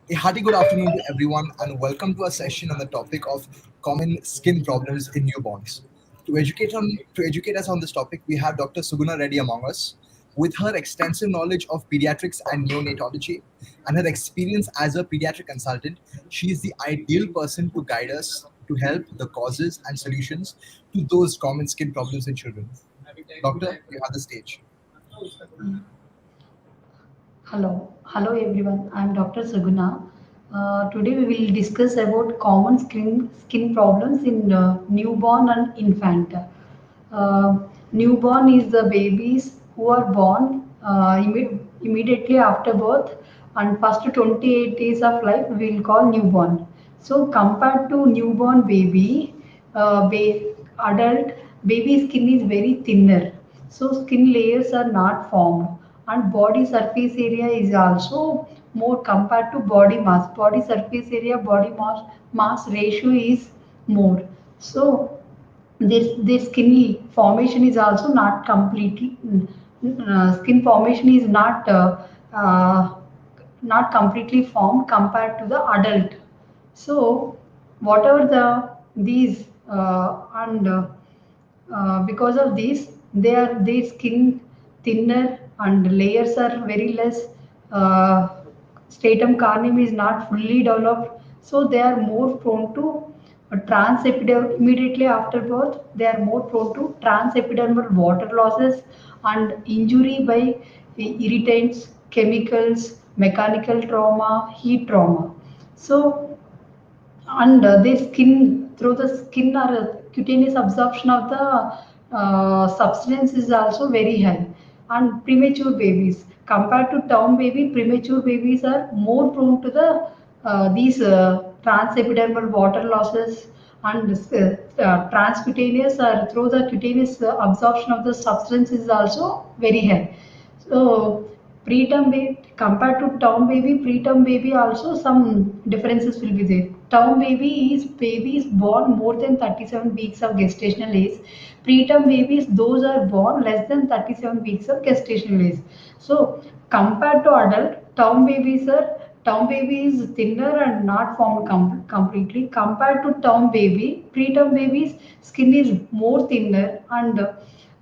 A hearty good afternoon to everyone, and welcome to a session on the topic of common skin problems in newborns. To educate us on this topic, we have Dr. Suguna Reddy among us. With her extensive knowledge of pediatrics and neonatology and her experience as a pediatric consultant, she is the ideal person to guide us to help the causes and solutions to those common skin problems in children. Doctor, you have the stage. Hello everyone. I'm Dr. Suguna. Today we will discuss about common skin problems in newborn and infant. Uh, Newborn is the babies who are born immediately after birth, and first 28 days of life we will call newborn. So compared to newborn baby, adult baby skin is very thinner, so skin layers are not formed, and body surface area is also more compared to body mass. Body surface area body mass ratio is more. So this skin formation is also not completely skin formation is uh, not completely formed compared to the adult. So whatever these and because of this, their skin thinner and layers are very less. Uh, Stratum corneum is not fully developed, so they are more prone to transepidermal immediately after birth. They are more prone to transepidermal water losses and injury by irritants, chemicals, mechanical trauma, heat trauma. So and their skin through the skin or cutaneous absorption of the substance is also very high. And premature babies compared to term baby, premature babies are more prone to the these transepidermal water losses, and transcutaneous or through the cutaneous absorption of the substance is also very high. So preterm baby compared to term baby, preterm baby also some differences will be there. Term baby is born more than 37 weeks of gestational age. Preterm babies, those are born less than 37 weeks of gestational age. So compared to adult, term baby is thinner and not formed completely. Compared to term baby, preterm baby's skin is more thinner, and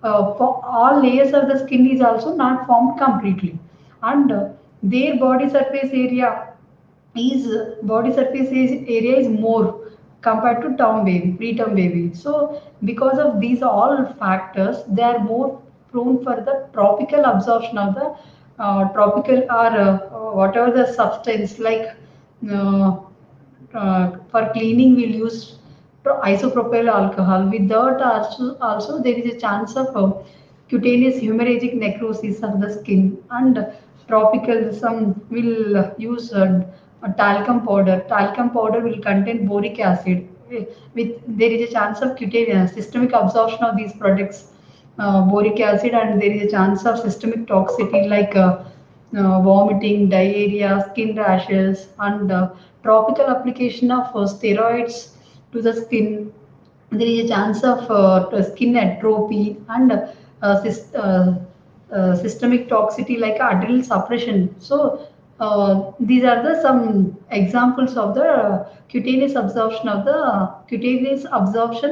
for all layers of the skin is also not formed completely, and their body surface area is more compared to term baby, preterm baby. So because of these all factors, they are more prone for the tropical absorption of the tropical or whatever the substance like uh, for cleaning we'll use isopropyl alcohol. With that also there is a chance of cutaneous hemorrhagic necrosis of the skin, and tropical some will use a talcum powder. Talcum powder will contain boric acid. With there is a chance of cutaneous systemic absorption of these products, boric acid, and there is a chance of systemic toxicity like vomiting, diarrhea, skin rashes, and tropical application of steroids to the skin. There is a chance of skin atrophy and systemic toxicity like adrenal suppression. So these are the some examples of the cutaneous absorption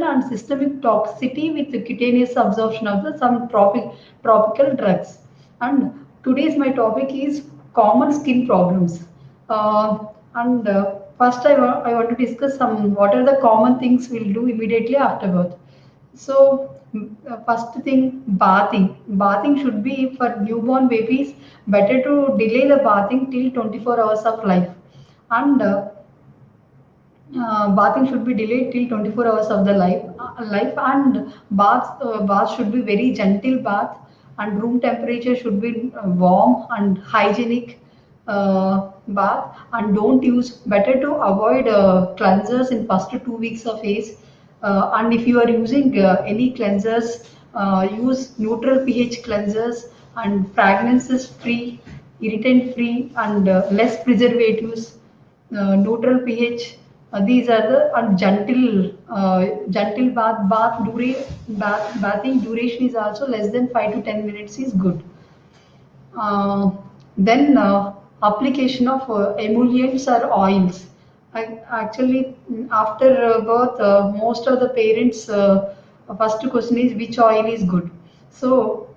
and systemic toxicity with the cutaneous absorption of the some tropical drugs. And today's my topic is common skin problems. And first, I want to discuss some what are the common things we'll do immediately after birth. So, first thing, bathing. Bathing should be for newborn babies. Better to delay the bathing till 24 hours of life, and bathing should be delayed till 24 hours of the life, and bath should be very gentle bath, and room temperature should be warm and hygienic bath, and don't use better to avoid cleansers in first 2 weeks of age. And if you are using any cleansers, use neutral pH cleansers and fragrances free, irritant free, and less preservatives, neutral pH. These are the gentle bathing duration is also less than 5 to 10 minutes is good. Uh, then application of emollients or oils. Actually, after birth, most of the parents' first question is which oil is good. So,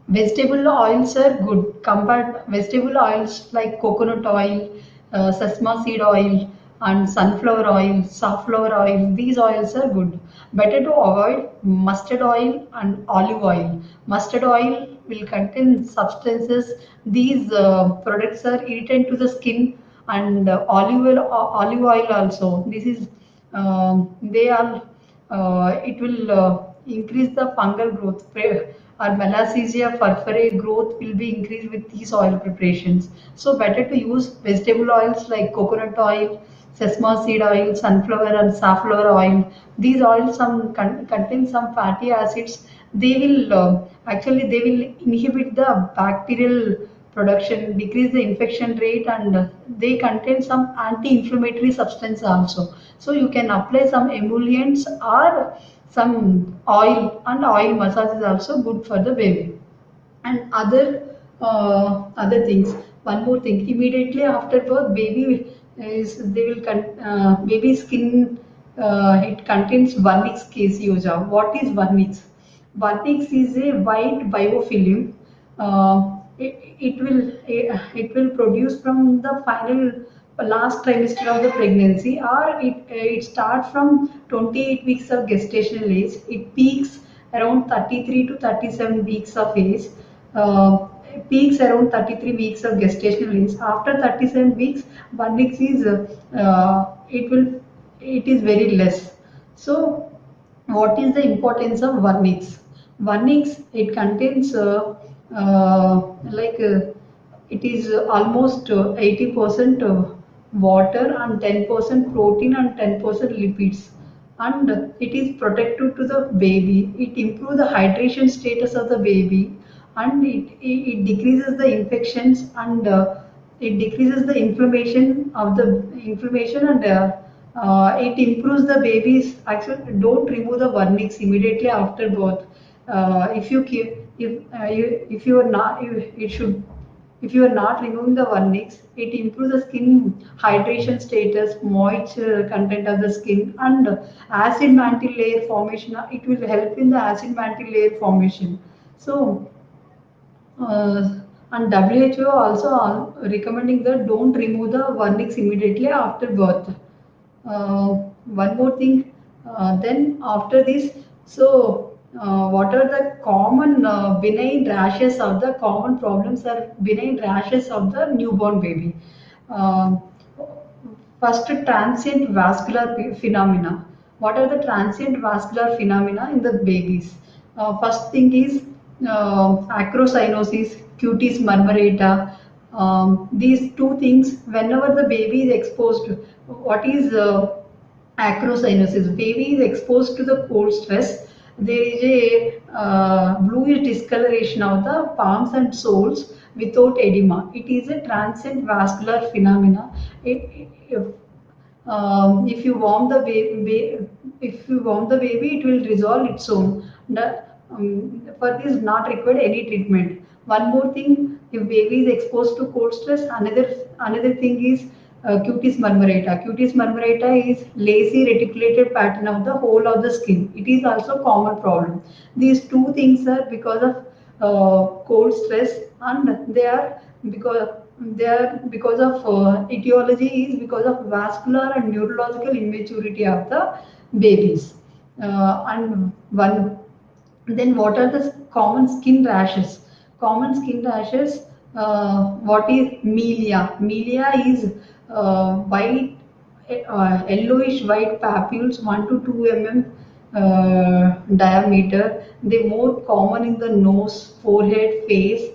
vegetable oils are good. Compared vegetable oils like coconut oil, sesame seed oil, and sunflower oil, safflower oil. These oils are good. Better to avoid mustard oil and olive oil. Mustard oil will contain substances. These products are irritant to the skin, and olive oil also. This is they are it will increase the fungal growth. Or Malassezia furfurei growth will be increased with these oil preparations. So better to use vegetable oils like coconut oil, sesame seed oil, sunflower and safflower oil. These oils contain some fatty acids. They will actually they will inhibit the bacterial production, decrease the infection rate, and they contain some anti-inflammatory substance also. So you can apply some emollients or some oil, and oil massage is also good for the baby. And other things, one more thing, immediately after birth baby is they will baby skin, it contains vernix caseosa. What is vernix? Vernix is a white biofilm. It will produce from the final last trimester of the pregnancy, or it starts from 28 weeks of gestational age. It peaks around 33 to 37 weeks of age. uh, Peaks around 33 weeks of gestational age. After 37 weeks, Vernix is it is very less. So, what is the importance of Vernix? Vernix, it contains like it is almost 80% water and 10% protein and 10% lipids, and it is protective to the baby. It improves the hydration status of the baby, and it decreases the infections, and it decreases the inflammation, and it improves the baby's. Actually, don't remove the vernix immediately after birth. If you keep if you are not you, it should if you are not removing the vernix, it improves the skin hydration status, moisture content of the skin, and acid mantle layer formation. It will help in the acid mantle layer formation. So, and WHO also recommending that don't remove the vernix immediately after birth. One more thing, then after this, so what are the common benign rashes, of the common problems are benign rashes of the newborn baby? Uh, First, transient vascular phenomena. What are the transient vascular phenomena in the babies? First thing is acrocyanosis, cutis murmurata. These two things, whenever the baby is exposed, what is acrocyanosis? Baby is exposed to the cold stress. There is a bluish discoloration of the palms and soles without edema. It is a transient vascular phenomena. If if you warm the baby, it will resolve its own. For this, not required any treatment. One more thing, if baby is exposed to cold stress, another thing is cutis murmurata. Cutis murmurata is lazy reticulated pattern of the whole of the skin. It is also common problem. These two things are because of cold stress, and they are because of etiology is because of vascular and neurological immaturity of the babies. And one Then what are the common skin rashes? Common skin rashes. What is milia? Milia is white, yellowish white papules, 1 to 2 mm diameter. They more common in the nose, forehead, face.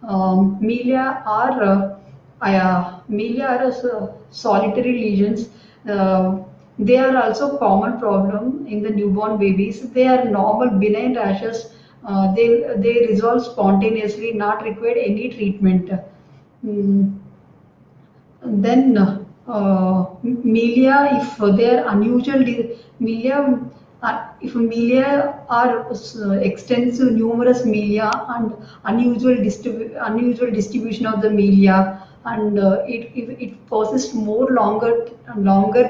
Milia are solitary lesions. They are also common problem in the newborn babies. They are normal benign rashes. They resolve spontaneously, not require any treatment. Mm, then milia, if they are unusual, milia, if milia are extensive, numerous milia, and unusual distribution of the milia, and if it persists more longer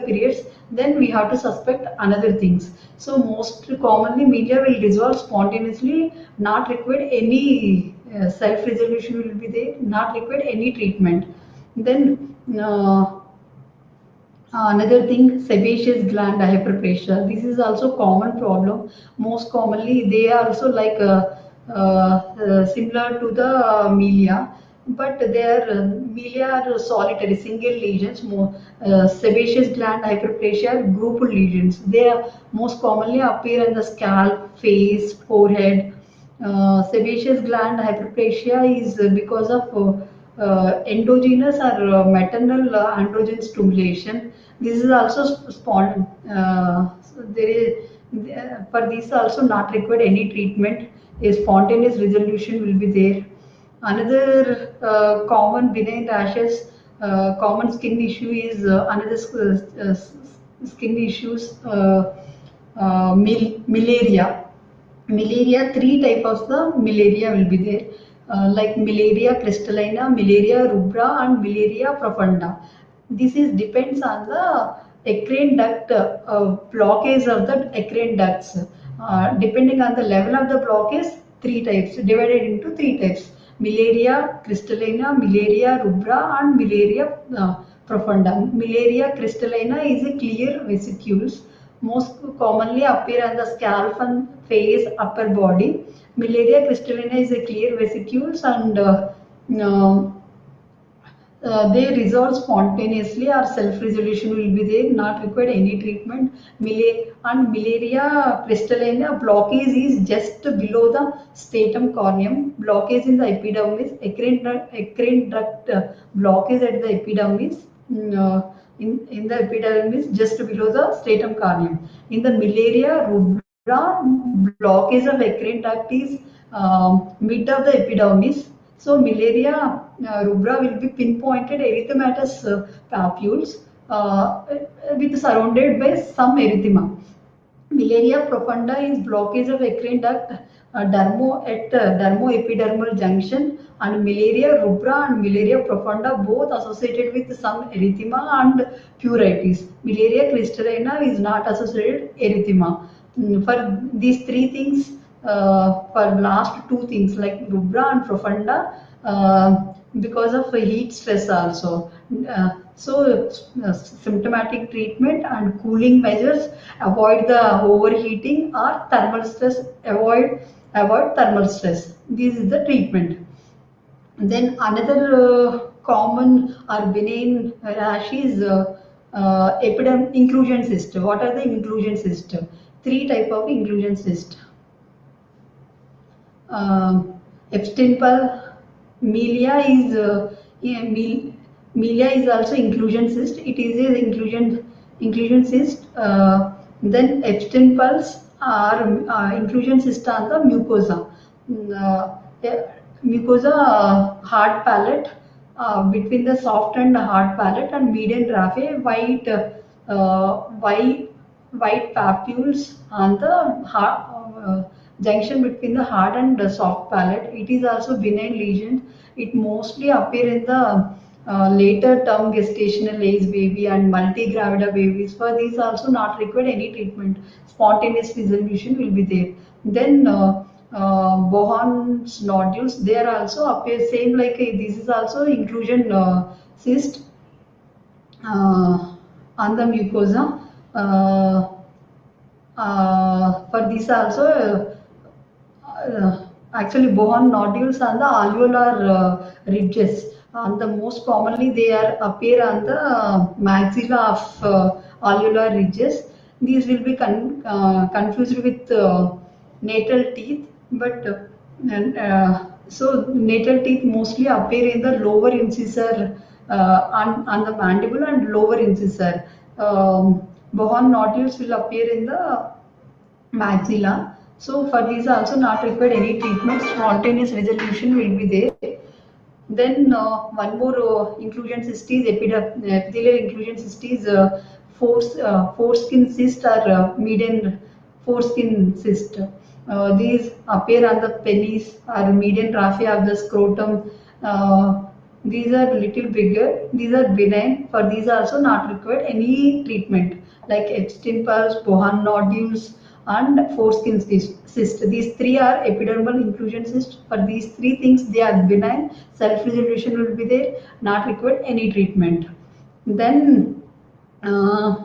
periods, then we have to suspect another things. So most commonly media will dissolve spontaneously, not require any self resolution will be there, not require any treatment. Then another thing, sebaceous gland hyperplasia. This is also common problem. Most commonly, they are also like similar to the milia, but their milia are solitary, single lesions. More sebaceous gland hyperplasia are group lesions. They are most commonly appear in the scalp, face, forehead. Sebaceous gland hyperplasia is because of endogenous or maternal androgen stimulation. This is also so there is for this also not required any treatment. A spontaneous resolution will be there. Another common benign rashes, common skin issue is another skin issues, malaria. Malaria, three types of the malaria will be there, like malaria crystallina, malaria rubra, and malaria profunda. This is depends on the eccrine duct blockage of the eccrine ducts. Depending on the level of the blockage, three types divided into three types: malaria crystallina, malaria rubra, and malaria profunda. Malaria crystallina is a clear vesicles, most commonly appear on the scalp and face, upper body. Malaria crystallina is a clear vesicles, and uh, they resolve spontaneously or self-resolution will be there, not required any treatment. And malaria crystallina blockage is just below the stratum corneum. Blockage in the epidermis, eccrine duct blockage at the epidermis. In the epidermis just below the stratum corneum. In the malaria rubra, blockage of eccrine duct is mid of the epidermis. So malaria rubra will be pinpointed erythematous papules with surrounded by some erythema. Malaria profunda is blockage of eccrine duct dermoepidermal junction, and malaria rubra and malaria profunda both associated with some erythema and pruritus. Malaria crystallina is not associated erythema. For these three things, for last two things like rubra and profunda, because of heat stress also. Symptomatic treatment and cooling measures, avoid the overheating or thermal stress, avoid thermal stress. This is the treatment. Then another common or benign rash is epiderm inclusion cyst. What are the inclusion cyst? Three type of inclusion cyst. Epstein-Barr, Milia is Milia is also inclusion cyst. It is a inclusion cyst. Then Epstein-Barr's are inclusion cyst on the mucosa. Mucosa hard palate, between the soft and hard palate and median raphe, white papules on the junction between the hard and the soft palate. It is also benign lesion. It mostly appear in the later term gestational age baby and multigravida babies. For these also not required any treatment. Spontaneous resolution will be there. Then Bohan's nodules, they are also appear same like this is also inclusion cyst on the mucosa. For this also actually Bohan nodules on the alveolar ridges. And the most commonly they are appear on the maxilla of alveolar ridges. These will be confused with natal teeth, but so natal teeth mostly appear in the lower incisor, on the mandible and lower incisor. Bohan nodules will appear in the maxilla. So for these also not required any treatment. Spontaneous resolution will be there. Then one more inclusion cyst is epithelial inclusion cyst is foreskin cyst or median foreskin cyst. These appear on the penis or median raphe of the scrotum. These are little bigger. These are benign. For these also not required any treatment like Epstein Barr's, Bohan nodules, and foreskin cyst. These three are epidermal inclusion cyst. For these three things, they are benign. Self-resolution will be there. Not required any treatment. Then uh,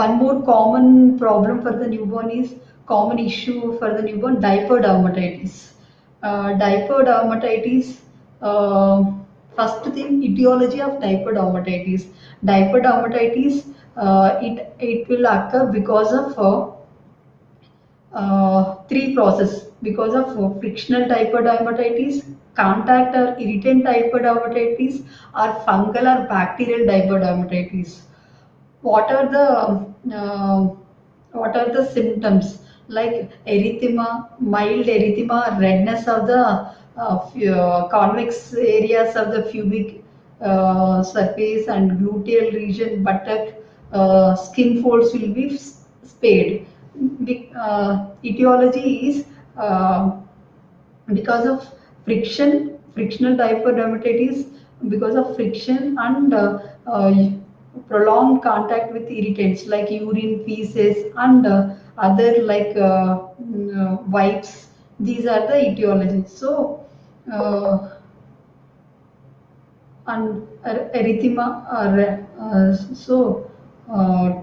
one more common problem for the newborn is common issue for the newborn diaper dermatitis. Diaper dermatitis. Uh, First thing, etiology of diaper dermatitis. Diaper dermatitis. It will occur because of three process because of frictional diaper dermatitis, contact or irritant diaper dermatitis, or fungal or bacterial diaper dermatitis. What are the symptoms like erythema, mild erythema, redness of the convex areas of the pubic surface and gluteal region, buttock, skin folds will be spayed. Etiology is because of frictional diaper dermatitis, because of friction and prolonged contact with irritants like urine, feces, and other like wipes. These are the etiologies. So, and erythema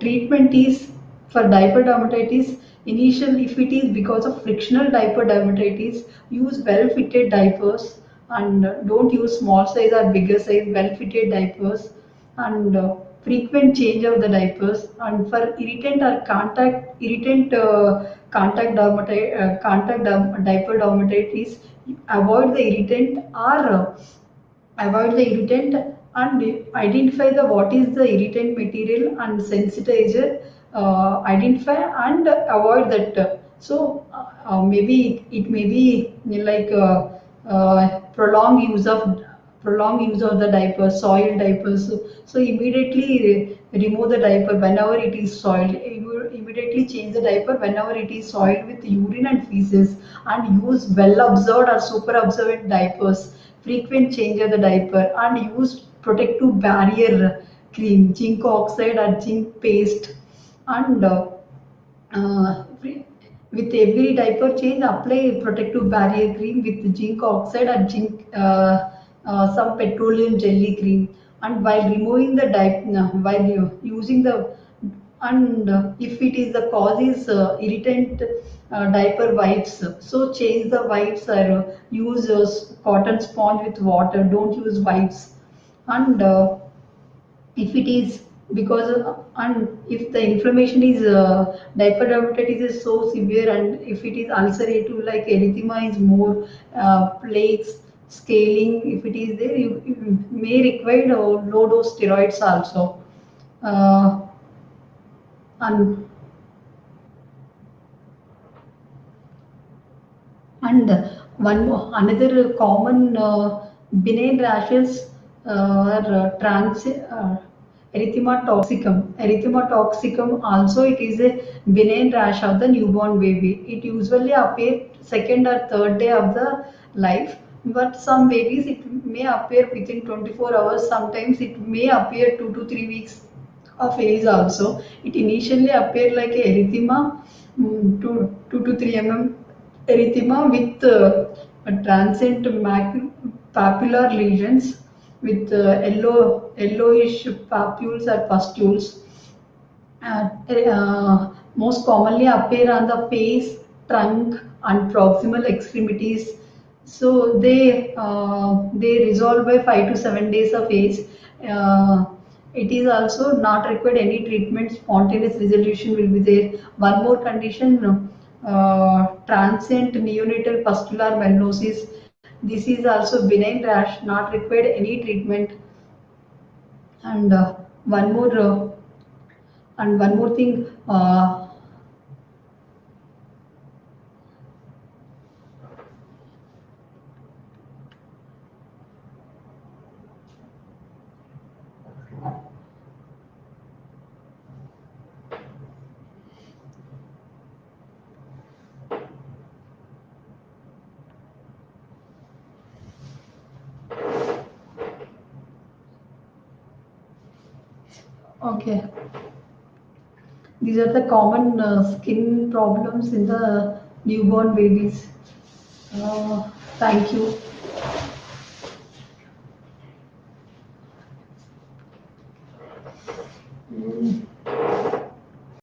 treatment is for diaper dermatitis. Initial, if it is because of frictional diaper dermatitis, use well fitted diapers, and don't use small size or bigger size, well fitted diapers, and frequent change of the diapers. And for irritant or diaper dermatitis, avoid the irritant or avoid the irritant and identify the what is the irritant material and sensitizer, identify and avoid that. Maybe it may be like prolonged use of the diaper, soiled diapers. So immediately remove the diaper whenever it is soiled. You immediately change the diaper whenever it is soiled with urine and feces, and use well absorbed or super absorbent diapers. Frequent change of the diaper, and use protective barrier cream, zinc oxide or zinc paste, and with every diaper change, apply protective barrier cream with zinc oxide and some petroleum jelly cream. And while removing the diaper, while using the and if it is the cause is irritant diaper wipes, so change the wipes or use cotton sponge with water. Don't use wipes. And if it is because and if the inflammation is diaper dermatitis is so severe, and if it is ulcerative like erythema is more, plaques, scaling, if it is there, you may require low dose steroids also. uh, and And another common benign rashes are erythema toxicum. Erythema toxicum also it is a benign rash of the newborn baby. It usually appears second or third day of the life, but some babies it may appear within 24 hours. Sometimes it may appear 2 to 3 weeks of age also. It initially appeared like a erythema, 2 to 3 erythema with a transient papular lesions with yellowish papules or pustules. Most commonly appear on the face, trunk, and proximal extremities. So they resolve by 5 to 7 days of age. Uh, it is also not required any treatment. Spontaneous resolution will be there. One more condition, transient neonatal pustular melanosis. This is also benign rash, not required any treatment. And one more one more thing. Okay, these are the common skin problems in the newborn babies. Thank you.